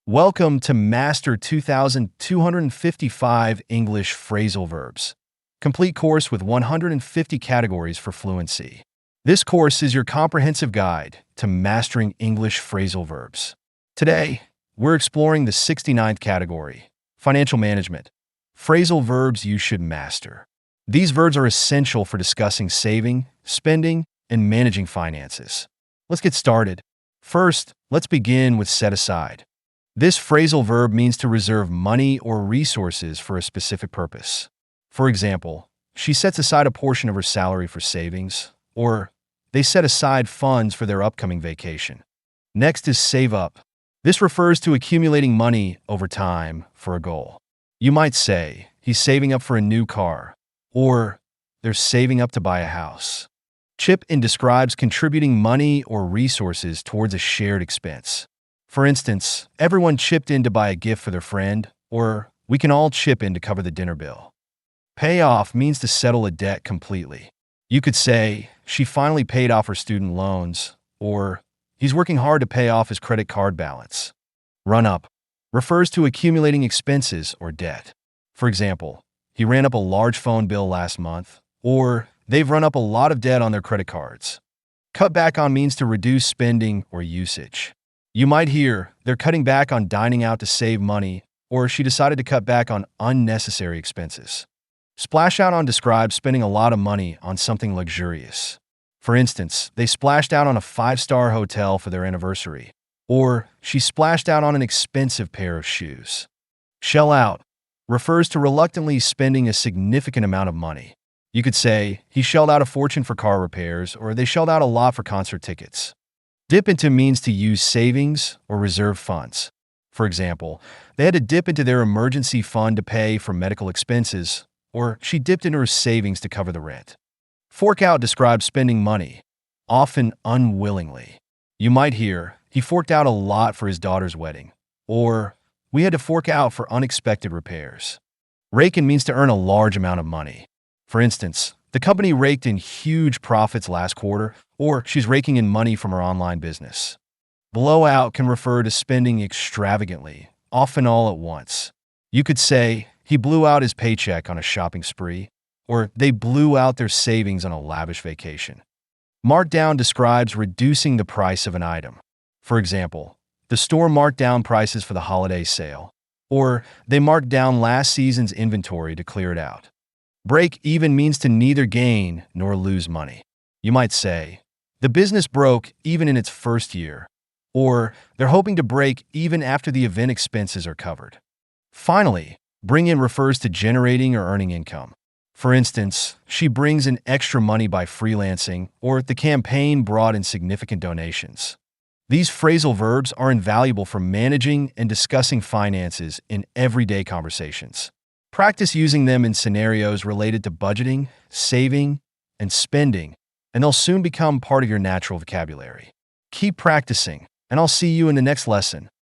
Welcome to Master 2255 English Phrasal Verbs, complete course with 150 categories for fluency. This course is your comprehensive guide to mastering English phrasal verbs. Today, we're exploring the 69th category, financial management, phrasal verbs you should master. These verbs are essential for discussing saving, spending, and managing finances. Let's get started. First, let's begin with set aside. This phrasal verb means to reserve money or resources for a specific purpose. For example, she sets aside a portion of her salary for savings, or they set aside funds for their upcoming vacation. Next is save up. This refers to accumulating money over time for a goal. You might say, he's saving up for a new car, or they're saving up to buy a house. Chip in describes contributing money or resources towards a shared expense. For instance, everyone chipped in to buy a gift for their friend, or we can all chip in to cover the dinner bill. Pay off means to settle a debt completely. You could say, she finally paid off her student loans, or he's working hard to pay off his credit card balance. Run up refers to accumulating expenses or debt. For example, he ran up a large phone bill last month, or they've run up a lot of debt on their credit cards. Cut back on means to reduce spending or usage. You might hear, they're cutting back on dining out to save money, or she decided to cut back on unnecessary expenses. Splash out on describes spending a lot of money on something luxurious. For instance, they splashed out on a 5-star hotel for their anniversary, or she splashed out on an expensive pair of shoes. Shell out refers to reluctantly spending a significant amount of money. You could say, he shelled out a fortune for car repairs, or they shelled out a lot for concert tickets. Dip into means to use savings or reserve funds. For example, they had to dip into their emergency fund to pay for medical expenses, or she dipped into her savings to cover the rent. Fork out describes spending money, often unwillingly. You might hear, he forked out a lot for his daughter's wedding, or we had to fork out for unexpected repairs. Rake in means to earn a large amount of money. For instance, the company raked in huge profits last quarter, or she's raking in money from her online business. Blow out can refer to spending extravagantly, often all at once. You could say, he blew out his paycheck on a shopping spree, or they blew out their savings on a lavish vacation. Markdown describes reducing the price of an item. For example, the store marked down prices for the holiday sale, or they marked down last season's inventory to clear it out. Break even means to neither gain nor lose money. You might say, the business broke even in its first year, or they're hoping to break even after the event expenses are covered. Finally, bring in refers to generating or earning income. For instance, she brings in extra money by freelancing, or the campaign brought in significant donations. These phrasal verbs are invaluable for managing and discussing finances in everyday conversations. Practice using them in scenarios related to budgeting, saving, and spending, and they'll soon become part of your natural vocabulary. Keep practicing, and I'll see you in the next lesson.